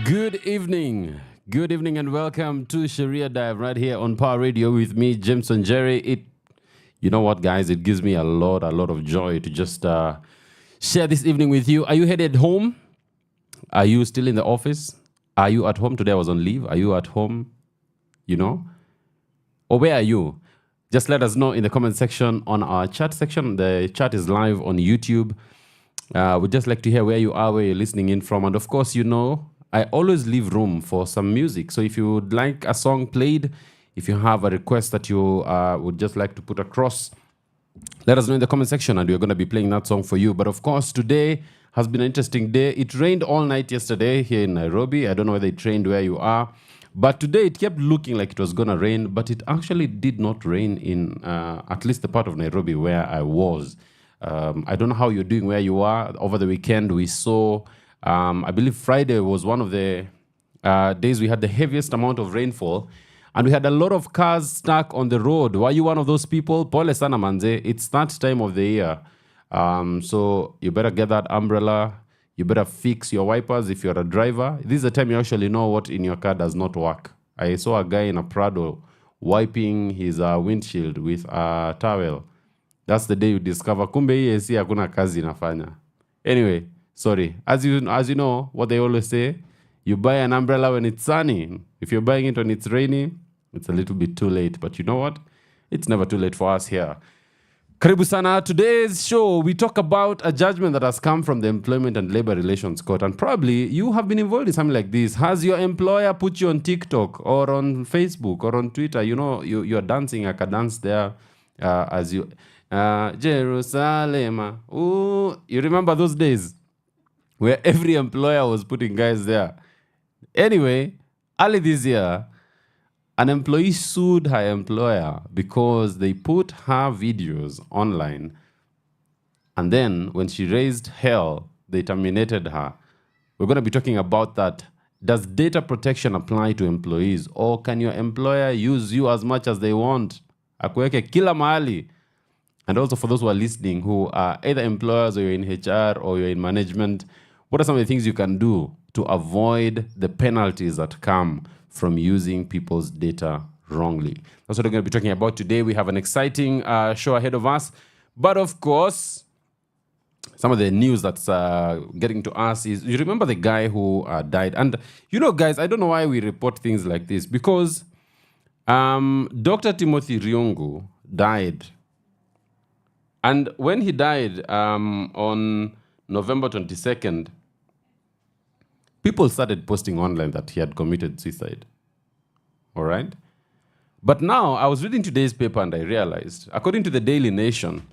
Good evening. Good evening and welcome to Sheria Dive right here on Power Radio with me, WaNjeri. You know what, guys? It gives me a lot of joy to just share this evening with you. Are you headed home? Are you still in the office? Are you at home? Today I was on leave. Are you at home? You know? Or where are you? Just let us know in the comment section on our chat section. The chat is live on YouTube. We'd just like to hear where you are, where you're listening in from. And of course, you know, I always leave room for some music. So if you would like a song played, if you have a request that you would just like to put across, let us know in the comment section and we're going to be playing that song for you. But of course, today has been an interesting day. It rained all night yesterday here in Nairobi. I don't know whether it rained where you are. But today it kept looking like it was going to rain, but it actually did not rain in at least the part of Nairobi where I was. I don't know how you're doing where you are. Over the weekend, we saw, I believe Friday was one of the days we had the heaviest amount of rainfall. And we had a lot of cars stuck on the road. Were you one of those people? Pole sana manze. It's that time of the year. So you better get that umbrella. You better fix your wipers if you're a driver. This is the time you actually know what in your car does not work. I saw a guy in a Prado wiping his windshield with a towel. That's the day you discover kumbe hii AC hakuna kazi inafanya. Anyway, sorry. As you know, what they always say, you buy an umbrella when it's sunny. If you're buying it when it's rainy, it's a little bit too late. But you know what? It's never too late for us here. Karibu sana. Today's show, we talk about a judgment that has come from the Employment and Labor Relations Court. And probably you have been involved in something like this. Has your employer put you on TikTok or on Facebook or on Twitter? You know, you're dancing. I can dance there as you... Jerusalem. Ooh, you remember those days where every employer was putting guys there? Anyway, early this year, an employee sued her employer because they put her videos online. And then when she raised hell, they terminated her. We're going to be talking about that. Does data protection apply to employees, or can your employer use you as much as they want? Akuweke kila mahali. And also for those who are listening, who are either employers or you're in HR or you're in management, what are some of the things you can do to avoid the penalties that come from using people's data wrongly? That's what we're going to be talking about today. We have an exciting show ahead of us. But of course, some of the news that's getting to us is, you remember the guy who died? And you know, guys, I don't know why we report things like this, because Dr. Timothy Riungu died. And when he died on November 22nd, people started posting online that he had committed suicide. All right? But now, I was reading today's paper and I realized, according to the Daily Nation,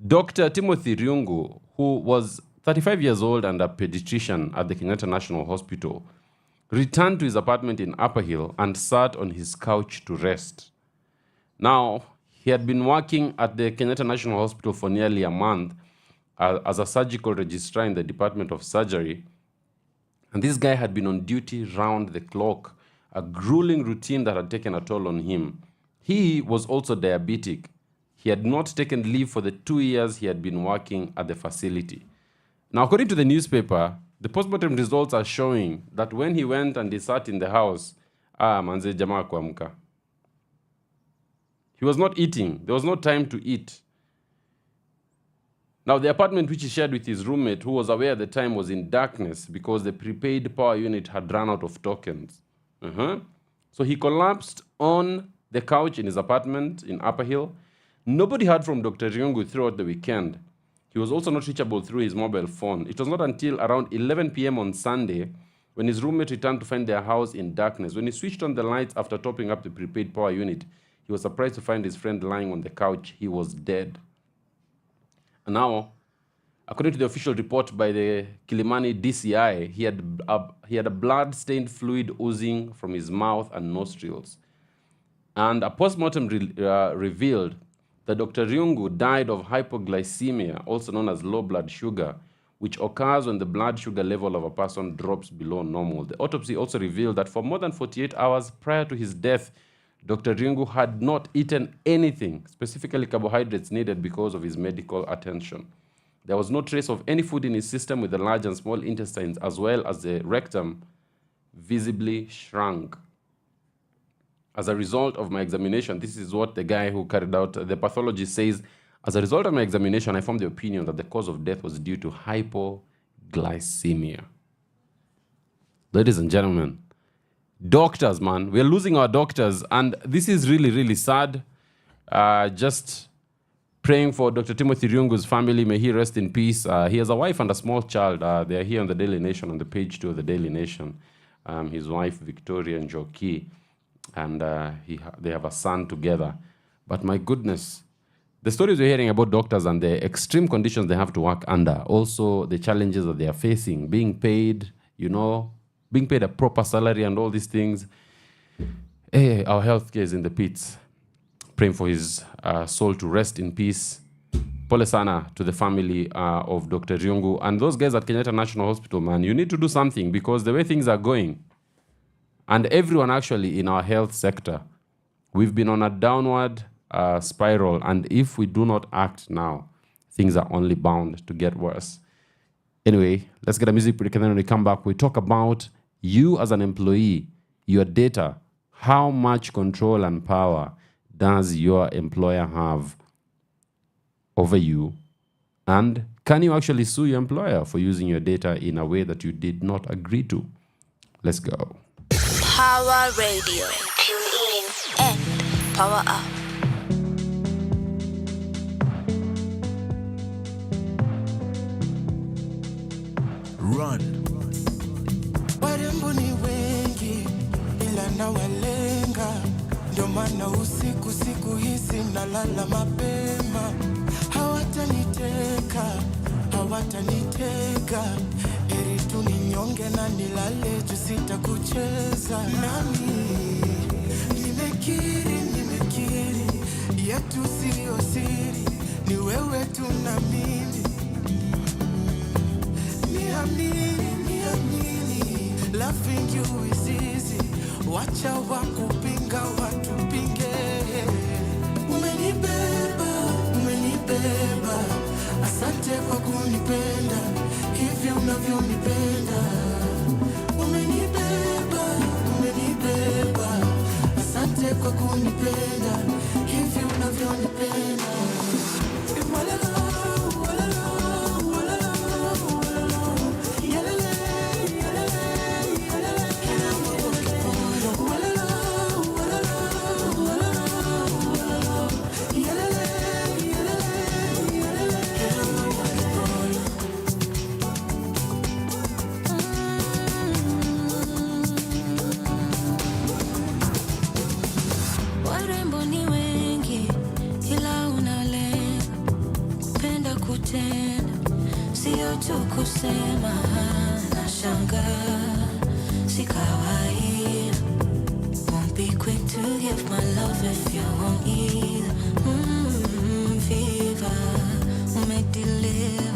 Dr. Timothy Riungu, who was 35 years old and a pediatrician at the Kenyatta National Hospital, returned to his apartment in Upper Hill and sat on his couch to rest. Now, he had been working at the Kenyatta National Hospital for nearly a month as a surgical registrar in the Department of Surgery. And this guy had been on duty round the clock, a grueling routine that had taken a toll on him. He was also diabetic. He had not taken leave for the 2 years he had been working at the facility. Now, according to the newspaper, the postmortem results are showing that when he went and he sat in the house, manze jamaa kuamka. He was not eating. There was no time to eat. Now, the apartment which he shared with his roommate, who was aware at the time, was in darkness because the prepaid power unit had run out of tokens. So he collapsed on the couch in his apartment in Upper Hill. Nobody heard from Dr. Riungu throughout the weekend. He was also not reachable through his mobile phone. It was not until around 11 p.m. on Sunday when his roommate returned to find their house in darkness. When he switched on the lights after topping up the prepaid power unit, he was surprised to find his friend lying on the couch. He was dead. And now, according to the official report by the Kilimani DCI, he had a blood-stained fluid oozing from his mouth and nostrils. And a postmortem revealed that Dr. Riungu died of hypoglycemia, also known as low blood sugar, which occurs when the blood sugar level of a person drops below normal. The autopsy also revealed that for more than 48 hours prior to his death, Dr. Riungu had not eaten anything, specifically carbohydrates needed because of his medical attention. There was no trace of any food in his system, with the large and small intestines as well as the rectum visibly shrunk. As a result of my examination, this is what the guy who carried out the pathology says, as a result of my examination, I formed the opinion that the cause of death was due to hypoglycemia. Ladies and gentlemen, doctors, man, we're losing our doctors, and this is really, really sad. Just praying for Dr. Timothy Ryungu's family. May he rest in peace. He has a wife and a small child. They are here on the Daily Nation, on the page 2 of the Daily Nation. His wife, Victoria Njoki, and they have a son together. But my goodness, the stories we're hearing about doctors and the extreme conditions they have to work under, also the challenges that they are facing, being paid, being paid a proper salary and all these things. Hey, our healthcare is in the pits. Praying for his soul to rest in peace. Pole sana to the family of Dr. Ryungu. And those guys at Kenyatta National Hospital, man, you need to do something, because the way things are going, and everyone actually in our health sector, we've been on a downward spiral. And if we do not act now, things are only bound to get worse. Anyway, let's get a music break, and then when we come back, we talk about you as an employee, your data. How much control and power does your employer have over you? And can you actually sue your employer for using your data in a way that you did not agree to? Let's go. Power Radio. Tune in and power up. Run. Warembo ni wengi ila nawalenga, ndio maana usiku siku hizi nalala mapema. Hawataniteka, heri tu ninyonge na nilale juu sitakucheza. Nami nimekiri yetu sio siri, ni wewe tu na mimi. Niamini, loving you is easy. Wacha wakupinga watupinge. Umenibeba, asante kwa kunipenda hivi unavyonipenda. Umenibeba, asante kwa kunipenda hivi unavyonipenda. Kusema na shanga si kawaida. Won't be quick to give my love if you won't either. Fever umedeliver,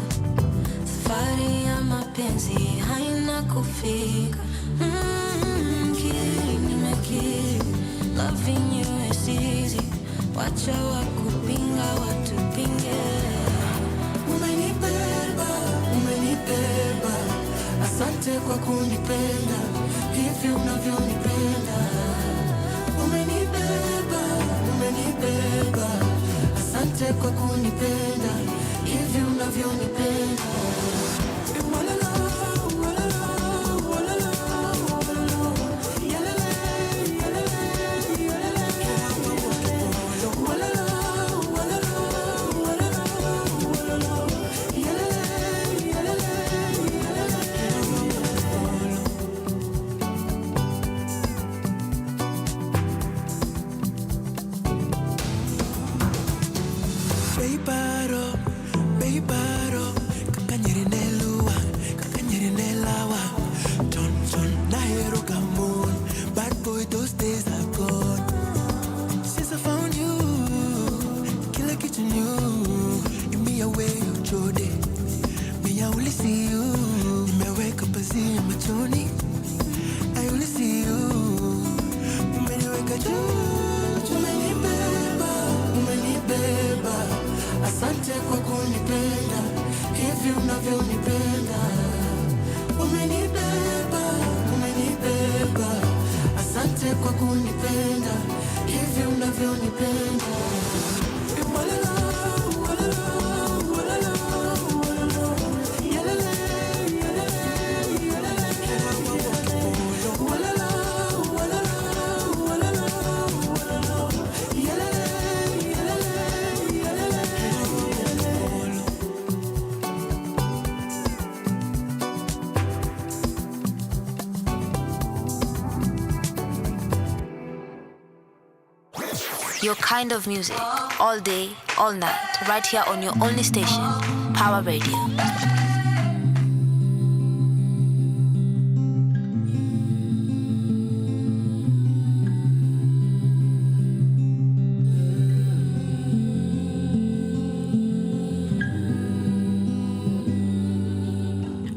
safari ya mapenzi haina kufika. Nimekiri, loving you is easy. Wacha wakupinga watupinge. Asante kwa kunipenda hivi unavyonipenda. Umenibeba, asante kwa kunipenda hivi unavyonipenda. Asante kwa kunipenda hivi unavyonipenda. Umenibeba, asante kwa kunipenda, hivi unavyonipenda. Walala, walala, walala, walala, yalele, yalele, yalele, walala, walala, walala, walala, yalele, yalele, yalele. Your kind of music, all day, all night, right here on your only station, Power Radio.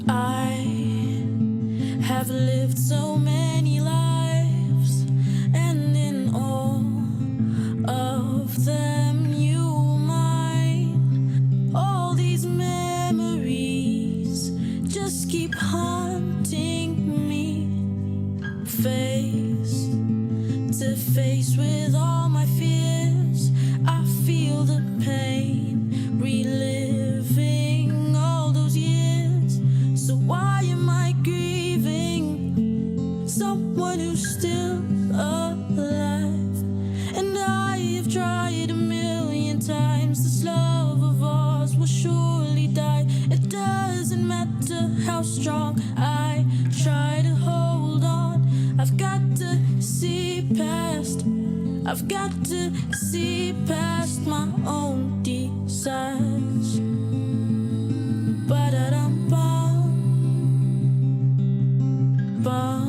I have lived so many lives, and in all of them you mine. All these memories just keep haunting me, face to face with all my fears. I feel the pain, reliving all those years. So why am I grieving someone who's still alive? And I have tried a million times. This love of ours will surely die. It doesn't matter how strong I try to hold on. I've got to see past. I've got to see past my own desires. Ba-da-dum-bum, bum,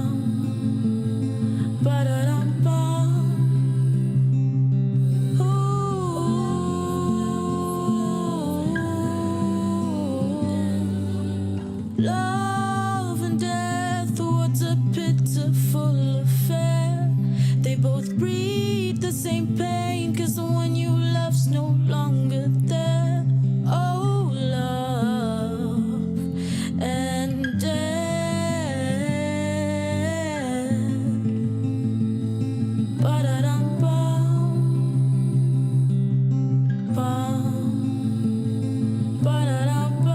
ba-da-dum-bum. Love and death, what's a pitiful affair? They both breed the same pain, 'cause the one you love's no longer there. Oh, love and death. Ba-da-dum-bum, bum, ba-da-dum-bum.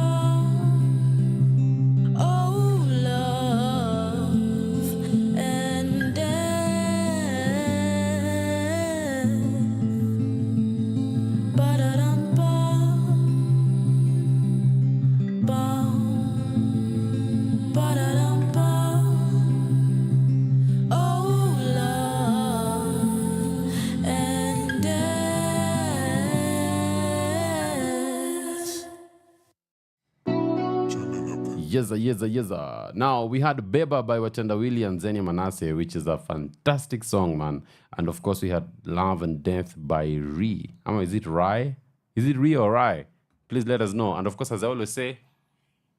Oh, love and death. Ba-da-dum-bum, bum, ba-da-dum-bum. Oh, love and death. Yeza. Now, we had Beba by Watendawili and Zenia Manasseh, which is a fantastic song, man. And of course, we had Love and Death by Ree. Is it Rye? Is it Ree or Rye? Please let us know. And of course, as I always say,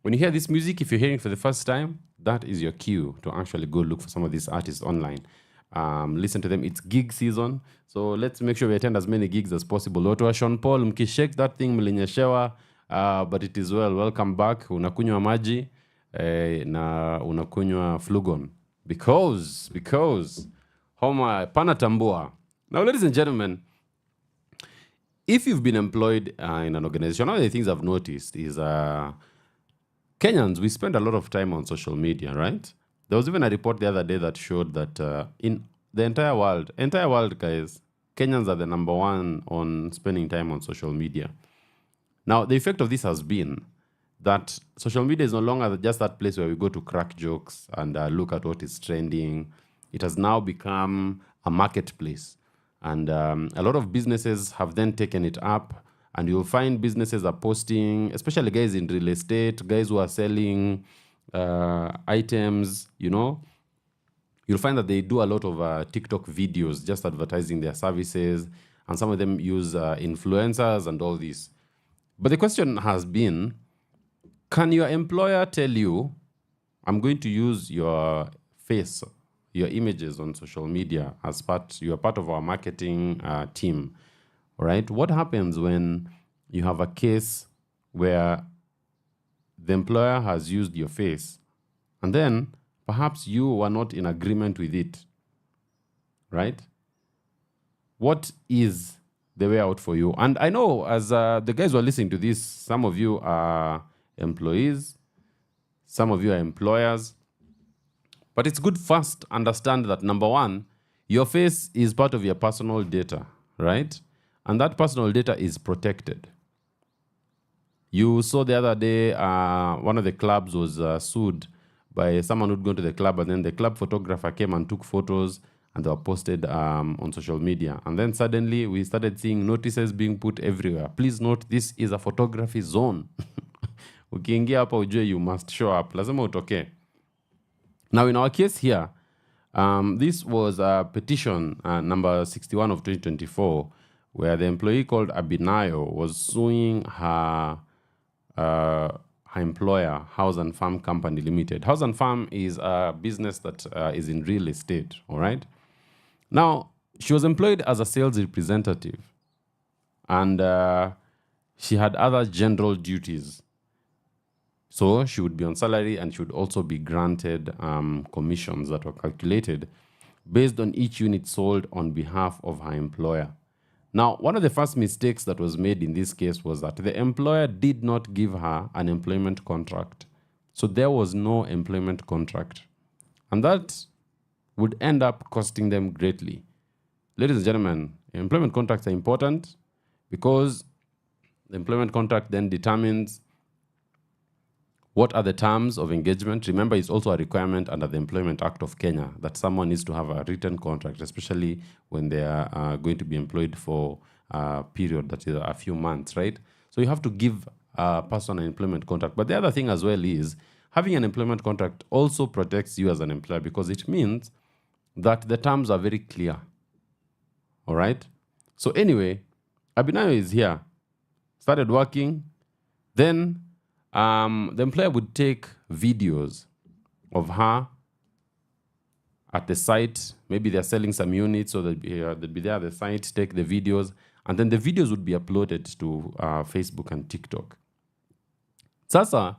when you hear this music, if you're hearing for the first time, that is your cue to actually go look for some of these artists online. Listen to them. It's gig season. So let's make sure we attend as many gigs as possible. Loto Sean Paul, mkishake that thing mlinyeshewa. But it is well. Welcome back. Unakunywa maji na unakunywa flugon. Because homa panatambua. Now, ladies and gentlemen, if you've been employed in an organization, one of the things I've noticed is Kenyans, we spend a lot of time on social media, right? There was even a report the other day that showed that in the entire world, guys, Kenyans are the number one on spending time on social media. Now, the effect of this has been that social media is no longer just that place where we go to crack jokes and look at what is trending. It has now become a marketplace. And a lot of businesses have then taken it up. And you'll find businesses are posting, especially guys in real estate, guys who are selling items, you know. You'll find that they do a lot of TikTok videos just advertising their services. And some of them use influencers and all this. But the question has been, can your employer tell you, I'm going to use your face, your images on social media as you're part of our marketing team, all right? What happens when you have a case where the employer has used your face, and then perhaps you were not in agreement with it, right? What is the way out for you? And I know as the guys who are listening to this, some of you are employees, some of you are employers, but it's good first understand that number one, your face is part of your personal data, right? And that personal data is protected. You saw the other day, one of the clubs was sued by someone who'd gone to the club, and then the club photographer came and took photos, and they were posted on social media. And then suddenly we started seeing notices being put everywhere. Please note, this is a photography zone. Ukiingia hapa ujue you must show up. Lazima utoke. Now in our case here, this was a petition number 61 of 2024, where the employee called Abinayo was suing her employer, House and Farm Company Limited. House and Farm is a business that is in real estate, all right? Now, she was employed as a sales representative, and she had other general duties. So she would be on salary, and she would also be granted commissions that were calculated based on each unit sold on behalf of her employer. Now, one of the first mistakes that was made in this case was that the employer did not give her an employment contract. So there was no employment contract. And that would end up costing them greatly. Ladies and gentlemen, employment contracts are important because the employment contract then determines what are the terms of engagement. Remember, it's also a requirement under the Employment Act of Kenya that someone needs to have a written contract, especially when they are going to be employed for a period that is a few months, right? So you have to give a person an employment contract. But the other thing as well is having an employment contract also protects you as an employer because it means that the terms are very clear. All right? So anyway, Abinayo is here, started working, then the employer would take videos of her at the site. Maybe they're selling some units, so they'd be there at the site, take the videos, and then the videos would be uploaded to Facebook and TikTok. Sasa,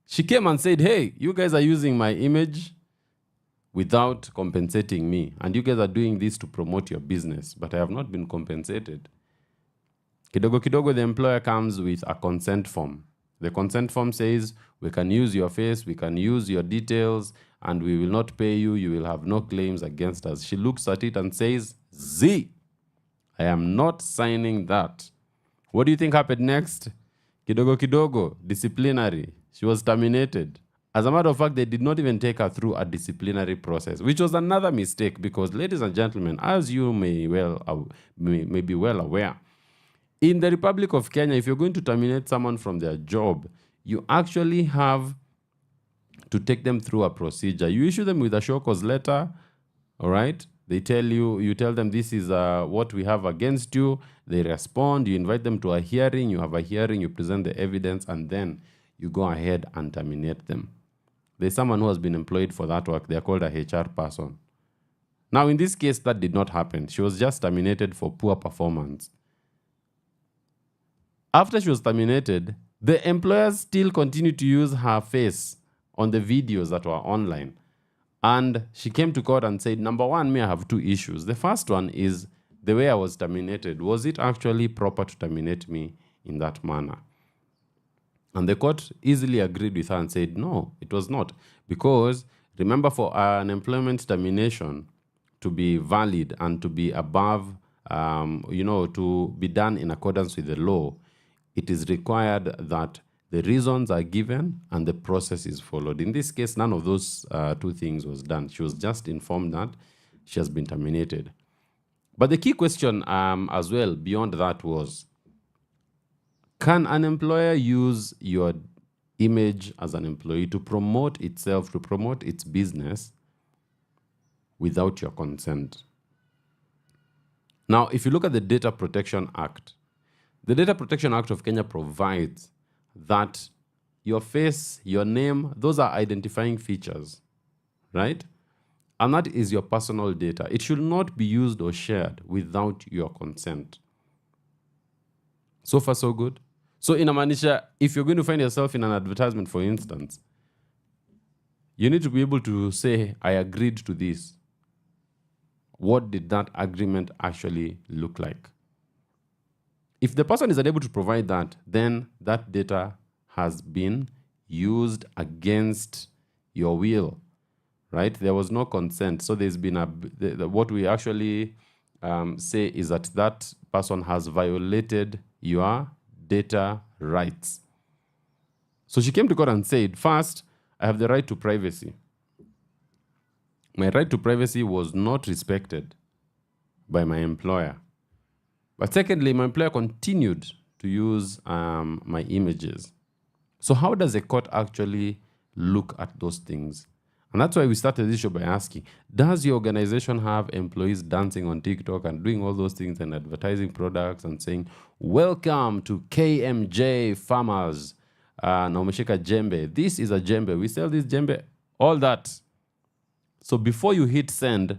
she came and said, hey, you guys are using my image without compensating me, and you guys are doing this to promote your business, but I have not been compensated. Kidogo kidogo, the employer comes with a consent form. The consent form says, we can use your face, we can use your details, and we will not pay you. You will have no claims against us. She looks at it and says, Z, I am not signing that. What do you think happened next? Kidogo kidogo, disciplinary. She was terminated. As a matter of fact, they did not even take her through a disciplinary process, which was another mistake because, ladies and gentlemen, as you may be well aware, in the Republic of Kenya, if you're going to terminate someone from their job, you actually have to take them through a procedure. You issue them with a show cause letter, all right? They tell you tell them this is what we have against you. They respond. You invite them to a hearing. You have a hearing. You present the evidence, and then you go ahead and terminate them. There's someone who has been employed for that work. They're called a HR person. Now, in this case, that did not happen. She was just terminated for poor performance. After she was terminated, the employers still continued to use her face on the videos that were online. And she came to court and said, number one, I have two issues. The first one is the way I was terminated. Was it actually proper to terminate me in that manner? And the court easily agreed with her and said, no, it was not. Because remember, for an employment termination to be valid and to be above, to be done in accordance with the law, it is required that the reasons are given and the process is followed. In this case, none of those two things was done. She was just informed that she has been terminated. But the key question as well beyond that was, can an employer use your image as an employee to promote itself, to promote its business without your consent? Now, if you look at the Data Protection Act, the Data Protection Act of Kenya provides that your face, your name, those are identifying features, right? And that is your personal data. It should not be used or shared without your consent. So far, so good. So in Amanisha, if you're going to find yourself in an advertisement, for instance, you need to be able to say, I agreed to this. What did that agreement actually look like? If the person is unable to provide that, then that data has been used against your will, right? There was no consent. So there's been what we actually say is that person has violated your data rights. So she came to court and said, first, I have the right to privacy. My right to privacy was not respected by my employer. But secondly, my employer continued to use my images. So how does a court actually look at those things? And that's why we started this show by asking, does your organization have employees dancing on TikTok and doing all those things and advertising products and saying, welcome to KMJ Farmers, Naumeshika Jembe. This is a Jembe. We sell this Jembe. All that. So before you hit send,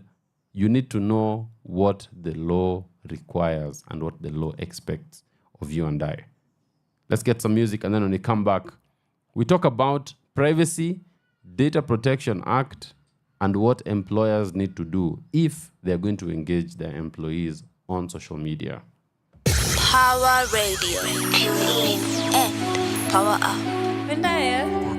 you need to know what the law requires and what the law expects of you and I. Let's get some music, and then when we come back, we talk about privacy, Data Protection Act, and what employers need to do if they're going to engage their employees on social media. Power Radio. Tune in. Power up. Benaya.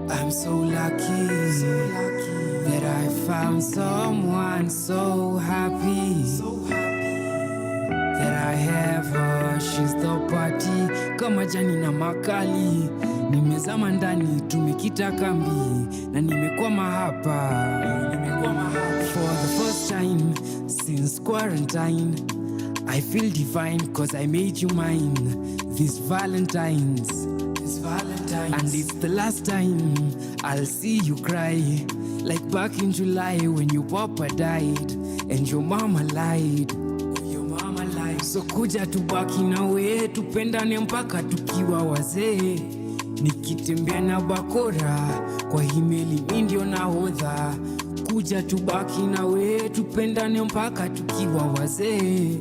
I'm so lucky that I found someone so happy that I have her. She's the party kama jani na makali. Nimezama ndani tumekita kambi na nimekwama hapa. For the first time since quarantine, I feel divine cause I made you mine. This Valentine's. And it's the last time I'll see you cry. Like back in July when your papa died and your mama lied. So kuja tubaki nawe, tupendane mpaka tukiwa wazee. Nikitembea na bakora kwa himeli mimi ndio nahodha. Kuja tubaki nawe, tupendane mpaka tukiwa wazee.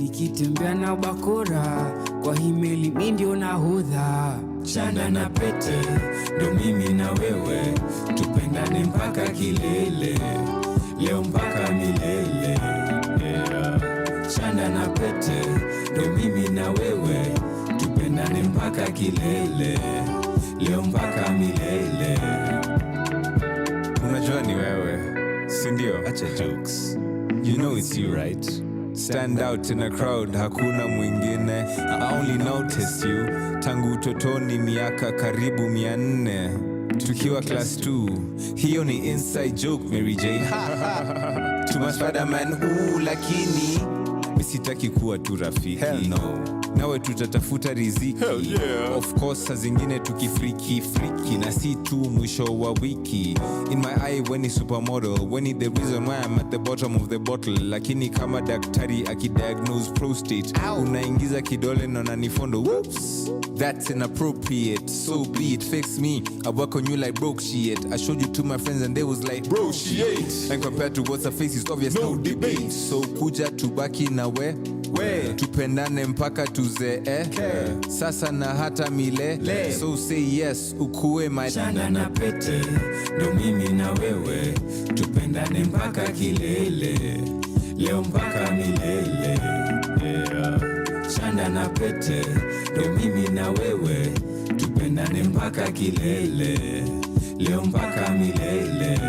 Nikitembea na bakora kwa himeli mimi ndio nahodha. Chanda na pete ndo mimi na wewe, tupendane mpaka kilele, leo mpaka milele. Chanda na pete ndo mimi na wewe, tupendane mpaka kilele, leo mpaka milele. Unajua ni wewe, si ndio? Acha jokes. You know it's you, right? Stand out in a crowd, hakuna mwingine. I only noticed you tangu utotoni miaka karibu 400. Tukiwa class 2, hiyo ni inside joke Mary Jane. To my Spider-Man, lakini misitaki kuwa tu rafiki. Hell no. Nawe tutatafuta riziki. Hell yeah. Of course saa zingine tukifriki na si tu mwisho wa wiki. In my eye when it's supermodel, when it's the reason why I'm at the bottom of the bottle. Lakini kama daktari akidiagnose prostate, unaingiza kidole na nanifondo. Whoops, that's inappropriate, so be it. Fix me, I work on you like broke shit. I showed you to my friends and they was like bro shit. And compared to what's her face, it's obvious, no debate. So kuja tubaki na we tupendane mpaka tuzee, sasa na hata milele. So say yes, ukuwe my chanda na pete ndo mimi na wewe, tupendane mpaka kilele, leo mpaka milele. Chanda na pete ndo mimi na wewe, tupendane mpaka kilele, leo mpaka milele.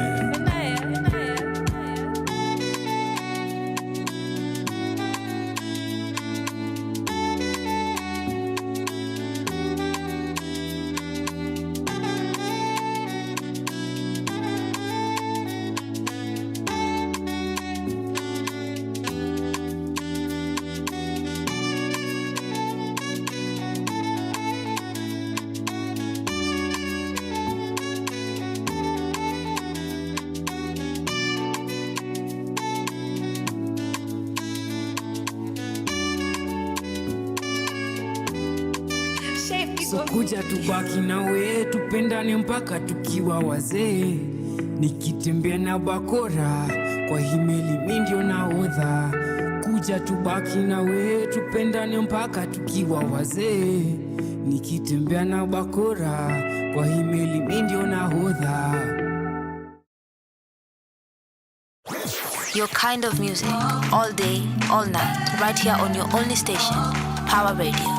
kuja tubaki nawe, tupendane mpaka tukiwa wazee. Nikitembea na bakora kwa himeli, mimi ndio nahodha. Kuja tubaki nawe, tupendane mpaka tukiwa wazee. Nikitembea na bakora kwa himeli, mimi ndio nahodha. Your kind of music, all day, all night, right here on your only station, Power Radio.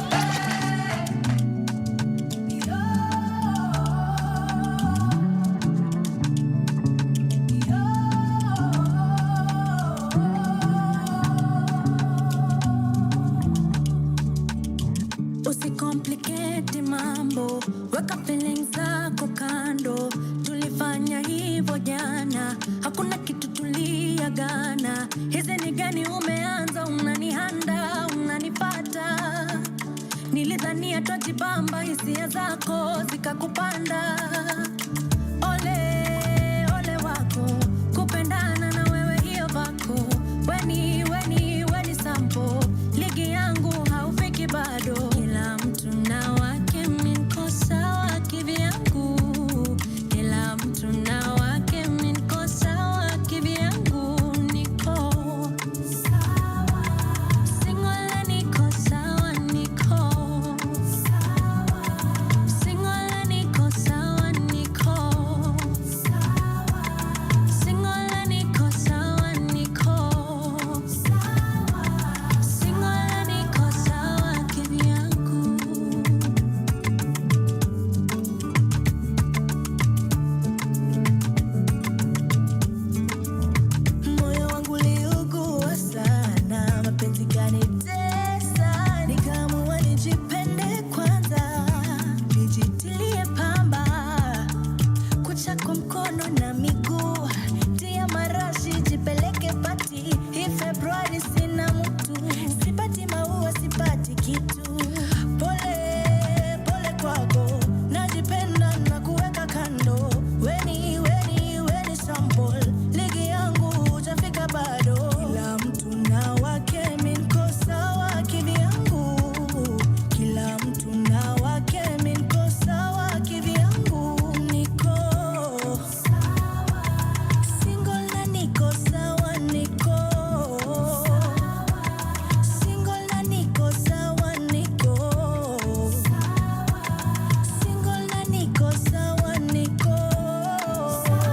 Usicomplicate mambo, weka feelings zako kando. Tulifanya hivyo jana, hakuna kitu tuliagana. Hizi ni gani umeanza, unanihanda, unanipata. Nilidhania twajibamba, hisia zako zikakupanda. Ole, ole wako, kupendana na wewe hiyo vako. Weni sample, ligi yangu haufiki bado. Kila mtu na wake, mimi niko sawa kivyangu. Kila mtu na wake, mimi niko sawa kivyangu. Niko sawa, single niko sawa, niko sawa, single niko sawa, niko sawa, single niko sawa, niko sawa, single niko sawa kivyangu. Moyo wangu uliugua sana, mapenzi kanitesa. Nikaamua nijipende kwanza, nijitilie pamba. Kucha kwa mkono na miguu, tia marashi, jipeleke pati. Hii Februari sina mtu, sipati maua, sipati kitu. Pole, pole kwako, najipenda na kuweka kando. Weni sample, ligi yangu hujafika bado. Kila mtu na wake, mimi niko sawa kivyangu. Kila mtu na wake, mimi niko sawa kivyangu. Niko sawa, single na niko sawa, niko sawa, single na niko sawa, niko sawa, single na niko sawa, niko sawa.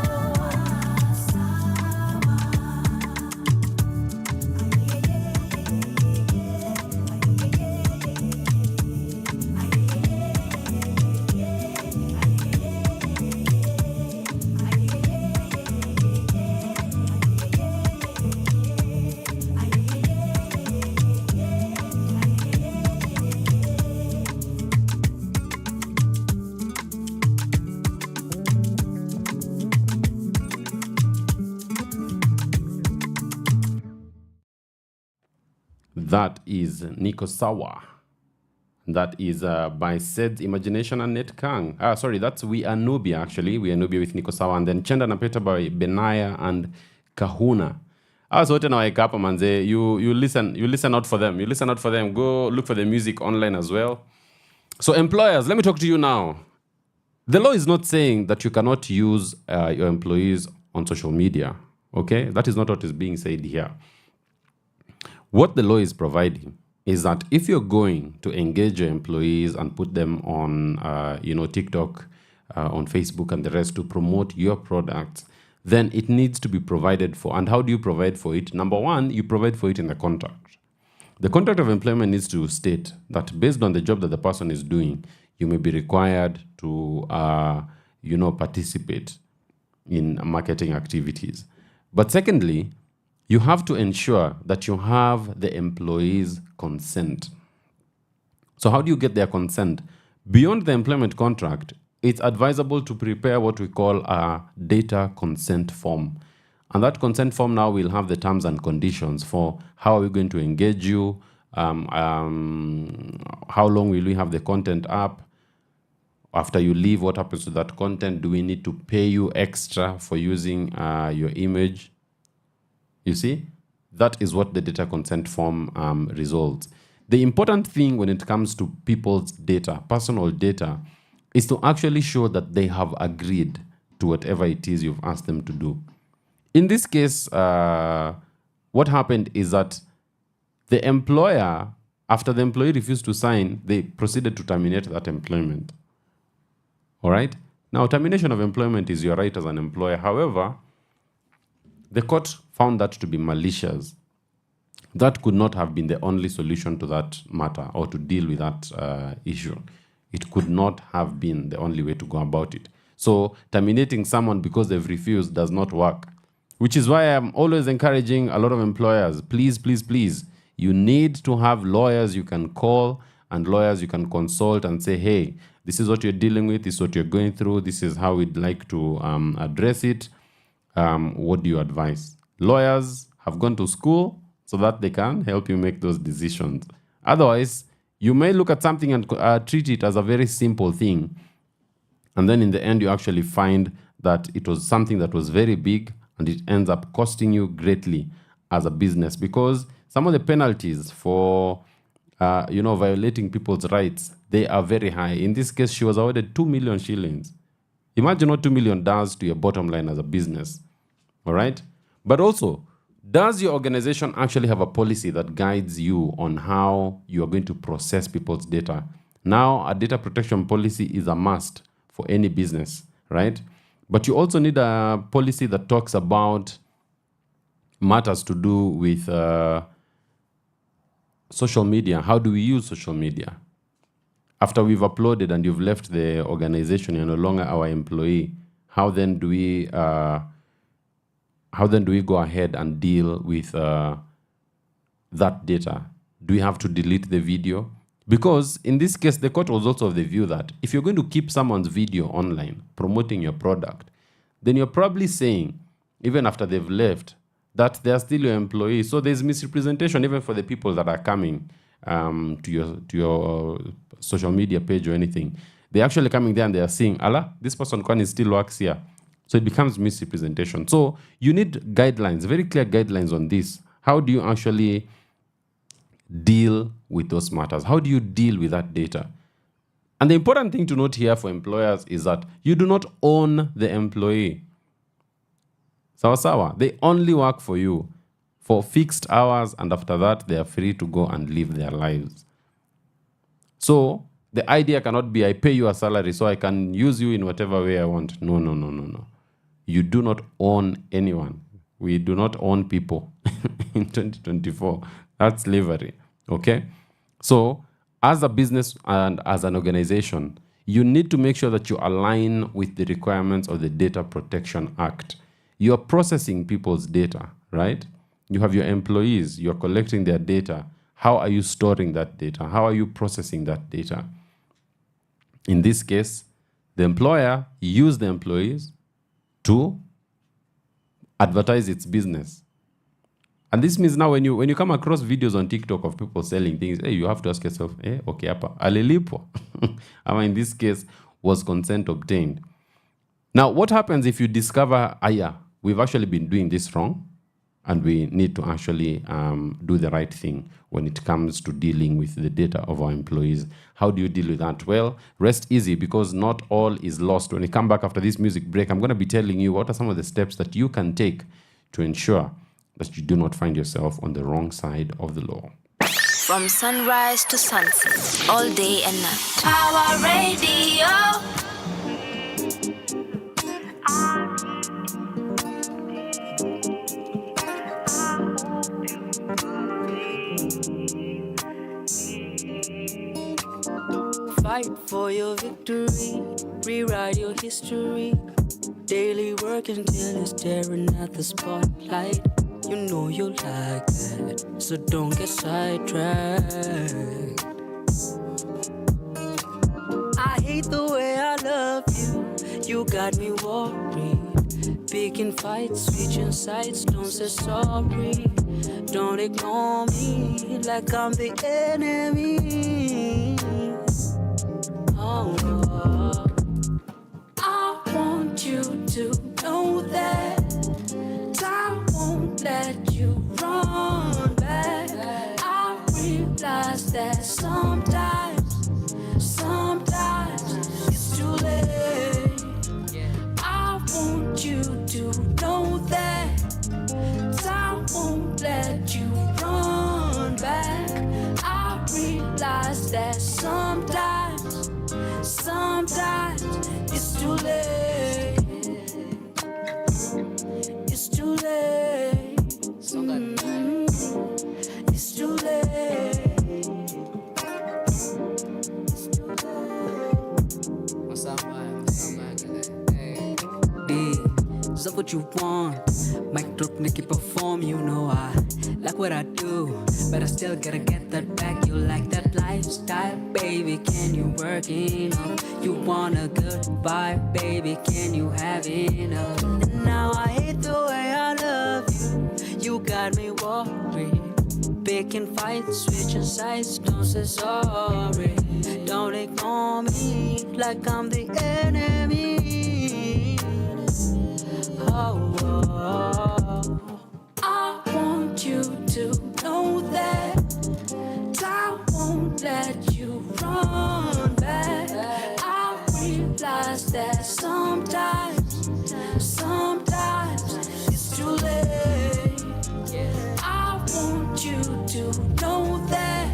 That is Niko Sawa. That is by Sed's Imagination and Net Kang. Sorry, that's We Are Nubia, actually. We Are Nubia with Niko Sawa. And then Chenda Napeta by Benaya and Kahuna. So wote naweka hapa manze, you listen out for them. You listen out for them. Go look for the music online as well. So employers, let me talk to you now. The law is not saying that you cannot use your employees on social media. Okay? That is not what is being said here. What the law is providing is that if you're going to engage your employees and put them on, TikTok, on Facebook and the rest to promote your products, then it needs to be provided for. And how do you provide for it? Number one, you provide for it in the contract. The contract of employment needs to state that based on the job that the person is doing, you may be required to, participate in marketing activities. But secondly, you have to ensure that you have the employees' consent. So how do you get their consent? Beyond the employment contract, it's advisable to prepare what we call a data consent form. And that consent form now will have the terms and conditions for how are we going to engage you, how long will we have the content up, after you leave, what happens to that content? Do we need to pay you extra for using your image? You see, that is what the data consent form results. The important thing when it comes to people's data, personal data, is to actually show that they have agreed to whatever it is you've asked them to do. In this case, what happened is that the employer, after the employee refused to sign, they proceeded to terminate that employment. All right? Now, termination of employment is your right as an employer. However, the court found that to be malicious. That could not have been the only solution to that matter or to deal with that issue. It could not have been the only way to go about it. So terminating someone because they've refused does not work, which is why I'm always encouraging a lot of employers, please, please, please, you need to have lawyers you can call and lawyers you can consult and say, hey, this is what you're dealing with, this is what you're going through, this is how we'd like to address it. What do you advise? Lawyers have gone to school so that they can help you make those decisions. Otherwise, you may look at something and treat it as a very simple thing. And then in the end, you actually find that it was something that was very big and it ends up costing you greatly as a business, because some of the penalties for violating people's rights, they are very high. In this case, she was awarded 2 million shillings. Imagine what 2 million does to your bottom line as a business. All right? But also, does your organization actually have a policy that guides you on how you are going to process people's data? Now, a data protection policy is a must for any business, right? But you also need a policy that talks about matters to do with social media. How do we use social media? After we've uploaded and you've left the organization, you're no longer our employee, how then do we go ahead and deal with that data? Do we have to delete the video? Because in this case, the court was also of the view that if you're going to keep someone's video online promoting your product, then you're probably saying, even after they've left, that they're still your employee. So there's misrepresentation even for the people that are coming to your social media page or anything. They're actually coming there and they are seeing, Allah, this person still works here. So it becomes misrepresentation. So you need guidelines, very clear guidelines on this. How do you actually deal with those matters? How do you deal with that data? And the important thing to note here for employers is that you do not own the employee. Sawa. They only work for you for fixed hours, and after that, they are free to go and live their lives. So the idea cannot be, I pay you a salary so I can use you in whatever way I want. No. You do not own anyone. We do not own people in 2024. That's slavery. Okay? So as a business and as an organization, you need to make sure that you align with the requirements of the Data Protection Act. You're processing people's data, right? You have your employees, you're collecting their data. How are you storing that data? How are you processing that data? In this case, the employer used the employees to advertise its business. And this means now when you come across videos on TikTok of people selling things, hey, you have to ask yourself, okay, apa, alilipo. In this case, was consent obtained? Now, what happens if you discover, we've actually been doing this wrong, and we need to actually do the right thing when it comes to dealing with the data of our employees? How do you deal with that? Well, rest easy, because not all is lost. When we come back after this music break, I'm going to be telling you what are some of the steps that you can take to ensure that you do not find yourself on the wrong side of the law. From sunrise to sunset, all day and night. Power Radio. Fight for your victory, rewrite your history. Daily work until it's staring at the spotlight. You know you like that, so don't get sidetracked. I hate the way I love you, you got me worried. Picking fights, switching sides, don't say sorry. Don't ignore me like I'm the enemy. Oh, I want you to know that I won't let you run back. I realize that sometimes it's too late. It's too late. It's too late. Is that what you want? Mic drop, Nicky perform, you know I like what I do, but I still gotta get that back. You like that lifestyle, baby, can you work it out? You want a good vibe, baby, can you have it out? And now I hate the way I love you. You got me worried. Picking fights, switching sides, don't say sorry. Don't ignore me like I'm the enemy. Oh, I want you to know that I won't let you run back. I realize that sometimes it's too late. I want you to know that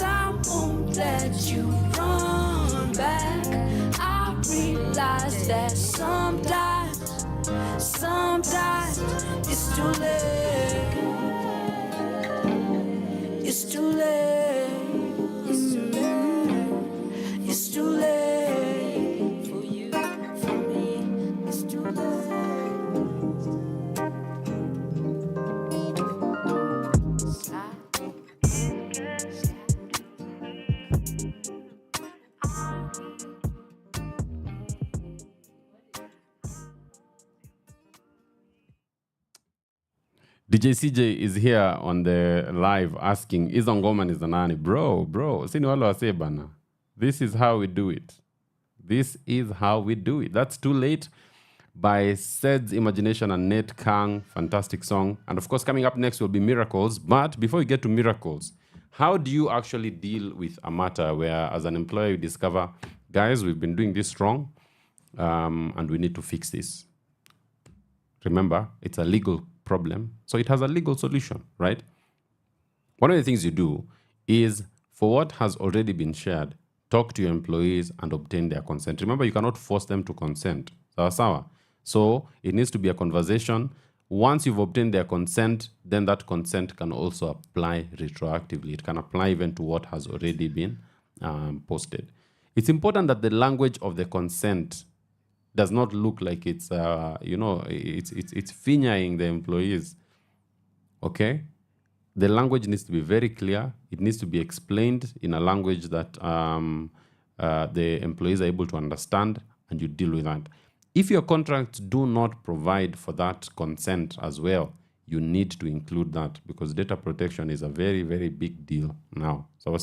I won't let you run back. I realize that sometimes it's too late. It's too late. It's too late for you, for me. It's too late. DJ CJ is here on the live asking, is Ngoma is the nani? Bro, sini wale wase bana. This is how we do it. This is how we do it. That's Too Late by Sed's Imagination and Nate Kang. Fantastic song. And of course, coming up next will be Miracles. But before we get to Miracles, how do you actually deal with a matter where, as an employer, you discover, guys, we've been doing this wrong, and we need to fix this? Remember, it's a legal problem, so it has a legal solution, right? One of the things you do is, for what has already been shared, talk to your employees and obtain their consent. Remember, you cannot force them to consent. So it needs to be a conversation. Once you've obtained their consent, then that consent can also apply retroactively. It can apply even to what has already been posted. It's important that the language of the consent does not look like it's it's fingering the employees. Okay, the language needs to be very clear. It needs to be explained in a language that the employees are able to understand, and you deal with that. If your contracts do not provide for that consent as well, you need to include that, because data protection is a very, very big deal now. So,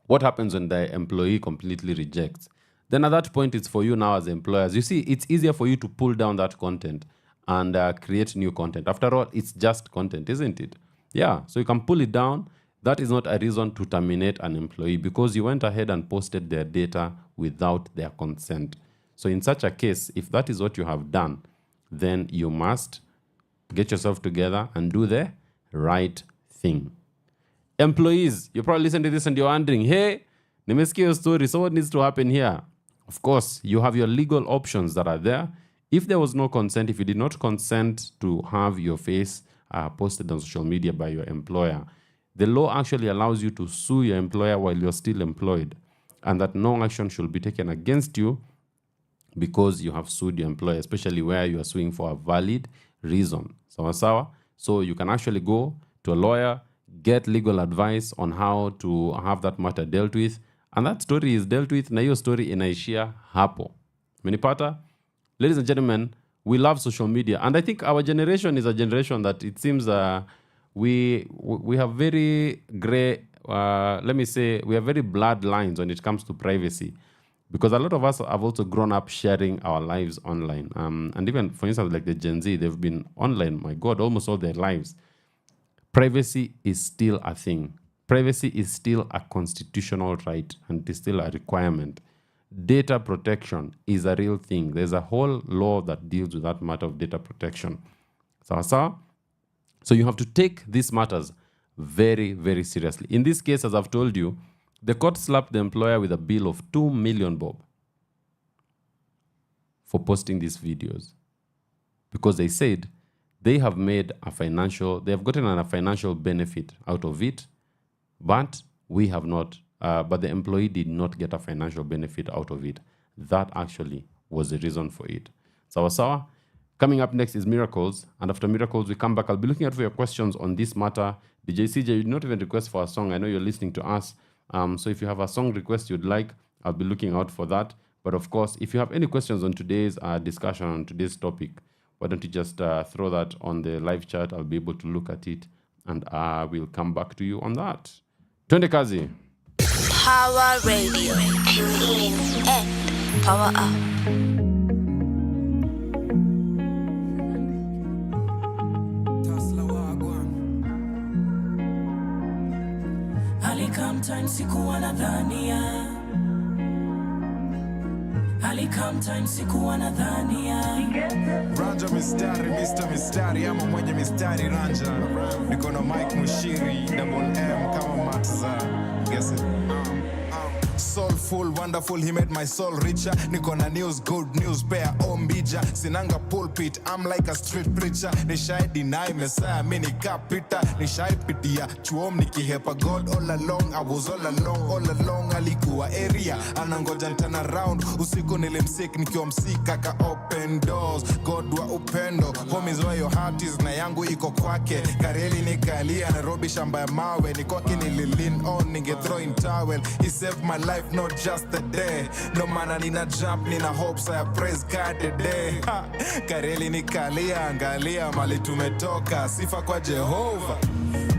what happens when the employee completely rejects? Then at that point, it's for you now as employers. You see, it's easier for you to pull down that content and create new content. After all, it's just content, isn't it? Yeah, so you can pull it down. That is not a reason to terminate an employee, because you went ahead and posted their data without their consent. So in such a case, if that is what you have done, then you must get yourself together and do the right thing. Employees, you probably listen to this and you're wondering, hey, nimesikia your story, so what needs to happen here? Of course, you have your legal options that are there. If there was no consent, if you did not consent to have your face posted on social media by your employer, the law actually allows you to sue your employer while you're still employed, and that no action should be taken against you because you have sued your employer, especially where you are suing for a valid reason. So you can actually go to a lawyer, get legal advice on how to have that matter dealt with, and that story is dealt with, na hiyo story inaishia hapo. Menipata? Ladies and gentlemen, we love social media, and I think our generation is a generation that it seems we have very gray, we have very blurred lines when it comes to privacy, because a lot of us have also grown up sharing our lives online. And even, for instance, like the Gen Z, they've been online, my God, almost all their lives. Privacy is still a thing. Privacy is still a constitutional right, and it is still a requirement. Data protection is a real thing. There's a whole law that deals with that matter of data protection. So you have to take these matters very, very seriously. In this case, as I've told you, the court slapped the employer with a bill of 2 million bob for posting these videos, because they said they have gotten a financial benefit out of it, but we have not, but the employee did not get a financial benefit out of it. That actually was the reason for it. Sawa. Coming up next is Miracles, and after Miracles, we come back. I'll be looking out for your questions on this matter. DJ CJ, you did not even request for a song. I know you're listening to us. So if you have a song request you'd like, I'll be looking out for that. But of course, if you have any questions on today's discussion, on today's topic, why don't you just throw that on the live chat? I'll be able to look at it, and I will come back to you on that. Twende kazi. Power Radio. Power up. Time sikuwa nadhania, time sikuwa nadhania. Ranja mistari, Mr. Mistari, ama mwenye mistari Ranja. Niko na Mike Mushiri, double M kama Matza. Guess it. Soulful, wonderful, he made my soul richer. Niko na news, good news, pair ombija. Sinanga pulpit, I'm like a street preacher. Nishai deny Messiah, mini kapita. Nishai pitia, chuom nikihepa God all along. I was all along, alikuwa area. Anangoja turn around, usiku nilimsik nikiwa msika ka open doors. God wa upendo, homies where your heart is, na yangu iko kwake. Kareli nikalia, Nairobi shamba ya mawe. Ni kwake nililin on, ninge throw in towel. He saved my life, not just a day. No mana nina jump, nina hopes, I praise God today. Kareli nikalia, angalia mali tumetoka. Sifa kwa Jehova.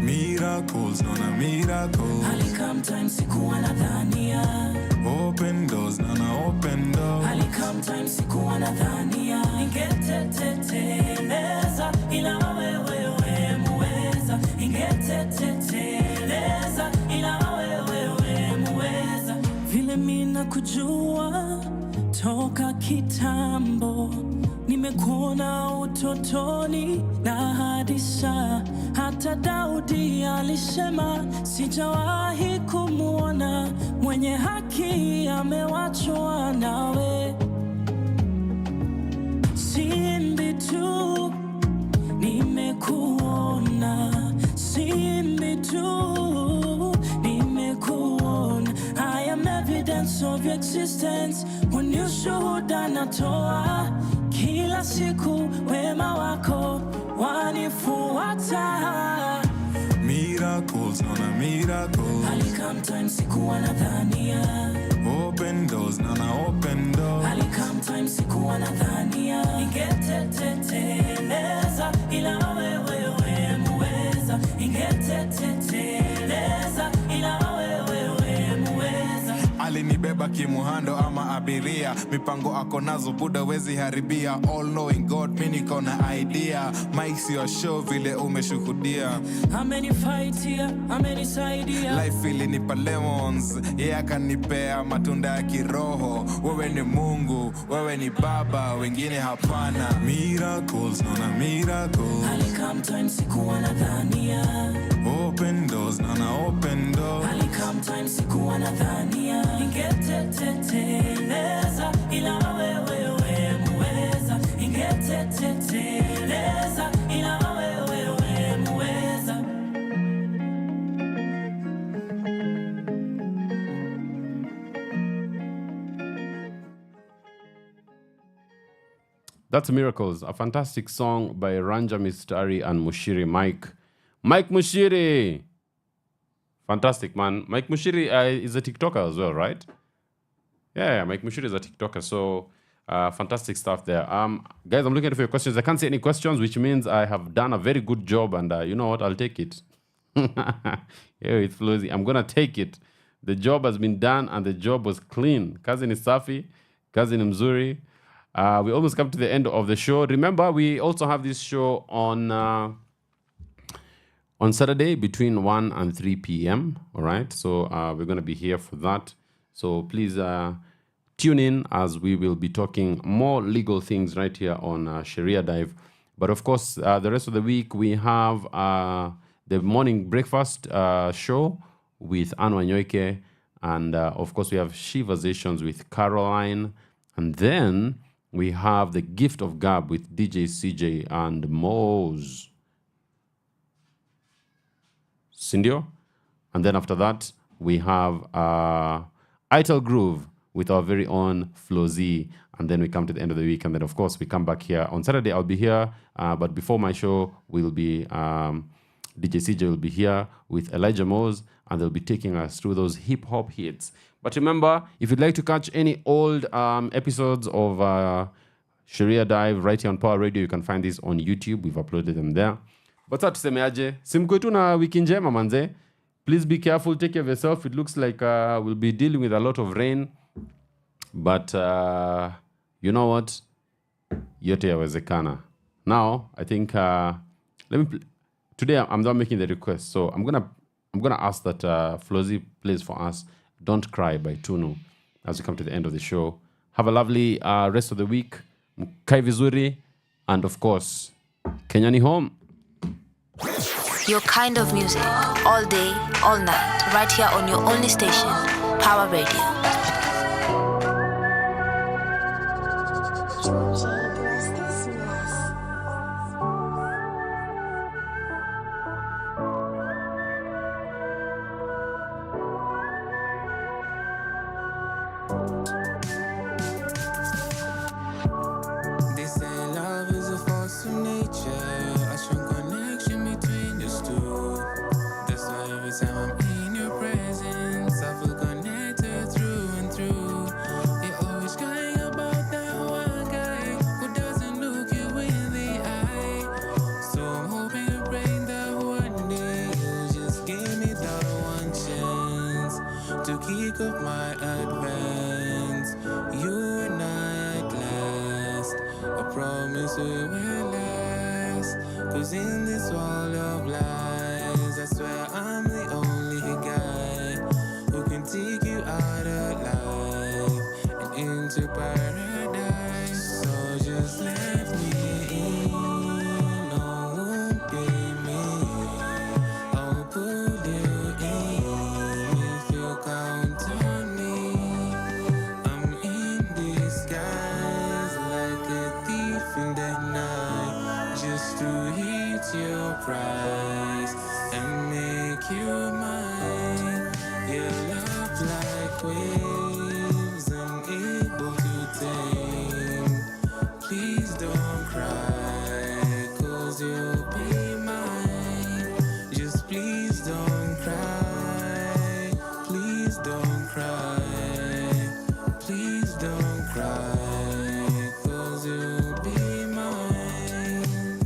Miracles, nona miracles. Alikam time sikuwa nadhania. Open doors, nona open doors. Alikam time sikuwa nadhania. Ingeteteteleza ila wewe muweza. Ingeteteteleza ila wewe muweza. Vile mina kujua toka kitambo, nimekuona utotoni na hadisa. Hata Daudi alisema sijawahi kumuona mwenye haki amewachwa nawe. Simbi tu nimekuona, simbi tu nimekuona. I am evidence of your existence. When you shuhuda natoa kila siku, wema wako wanifuata. Miracles, nona miracles. Alikam time sikuwa nadhania. Open doors, nona open doors. Alikam time sikuwa nadhania. Ingeteteteleza ila wewe muweza. Ingeteteteleza ila wewe muweza. Alinibeba kimuhando ama abiria. Mipango ako nazo buda wezi haribia. All knowing God, mini kona idea. Mike si your show vile umeshuhudia. Amenifightia, amenisaidia. Life ilinipa lemons, yeye akanipea matunda ya kiroho. Wewe ni Mungu, wewe ni Baba, wengine hapana. Miracles, nona miracles. Alikam time sikuwa nadhania. Open doors, nona open doors. Alikam time sikuwa nadhania. Ingeteteteleza ila wewe muweza. Ingeteteteleza ila wewe muweza. That's Miracles, a fantastic song by Ranja Mistari and Mushiri Mike. Mike Mushiri! Fantastic, man. Mike Mushiri is a TikToker as well, right? Yeah, Mike Mushiri is a TikToker. So, fantastic stuff there. Guys, I'm looking for your questions. I can't see any questions, which means I have done a very good job. And you know what? I'll take it. Yeah, it's Flozy. I'm going to take it. The job has been done and the job was clean. Kazi ni safi. Kazi ni mzuri. We almost come to the end of the show. Remember, we also have this show on Saturday between 1 and 3 p.m. All right. So we're going to be here for that. So please tune in as we will be talking more legal things right here on Sheria Dive. But of course, the rest of the week we have the morning breakfast show with Anne Wanyoike. And of course, we have Shivazations with Caroline. And then we have the Gift of Gab with DJ CJ and Mose. Sindio. And then after that, we have Ital Groove with our very own Flo Z. And then we come to the end of the week. And then, of course, we come back here. On Saturday, I'll be here. But before my show, we'll be... DJ CJ will be here with Elijah Mose, and they'll be taking us through those hip-hop hits. But remember, if you'd like to catch any old episodes of Sheria Dive right here on Power Radio, you can find these on YouTube. We've uploaded them there. But sasa tusemeaje? Simkwetu na wiki njema manze. Please be careful, take care of yourself. It looks like we'll be dealing with a lot of rain. But you know what? Yote yawezekana. Now, I think today I'm not making the request, so I'm gonna ask that Flozy plays for us "Don't Cry" by Tunu as we come to the end of the show. Have a lovely rest of the week. Mkae vizuri, and of course, Kenya ni home. Your kind of music, all day, all night, right here on your only station, Power Radio. They say love is a force of nature, a strong connection between us two. That's why every time I'm in your presence, I feel connected through and through. You're always crying about that one guy who doesn't look you in the eye. So I'm hoping and praying that one day you'll just give me that one chance to kick off my advance. You and I at last, I promise we will last. Cause in this wall of lies, I swear I'm the only guy who can take you out of life and into paradise. So just let me in, no, won't be me. I'll pull you in if you count on me. I'm in disguise like a thief in the night, just to hit your price and make you mine. Your love like waves, unable to tame. Please don't cry, cause you'll be mine. Just please don't cry, please don't cry. Please don't cry, cause you'll be mine.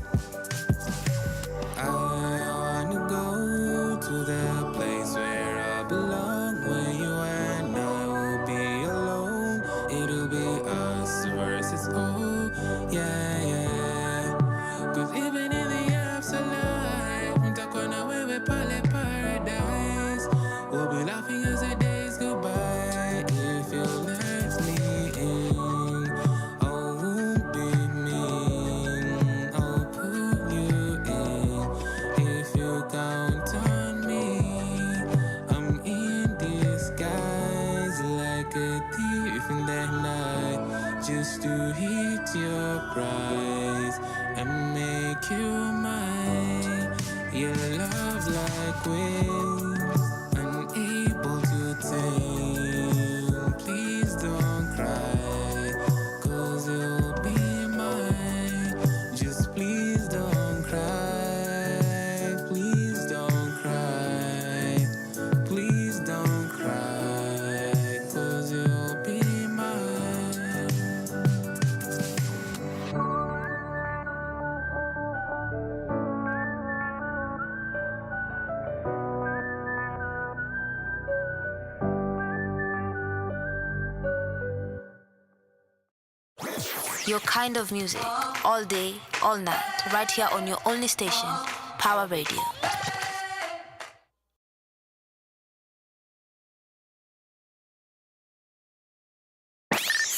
I wanna go to the place where I belong, where you and I will be alone. It'll be us versus oh, yeah, yeah. Cause even in the afterlife, mtakona wewe pale paradise. We'll be laughing as the days go by. If you let me in, I won't be mean. I'll pull you in if you count on me. I'm in disguise like a thief in the night, just to hit your price and make you mine. Your love like waves, unable to tame. Please don't cry, cause you'll be mine. Just please don't cry, please don't cry. Please don't cry, cause you'll be mine. Your kind of music, all day, all night, right here on your only station, Power Radio.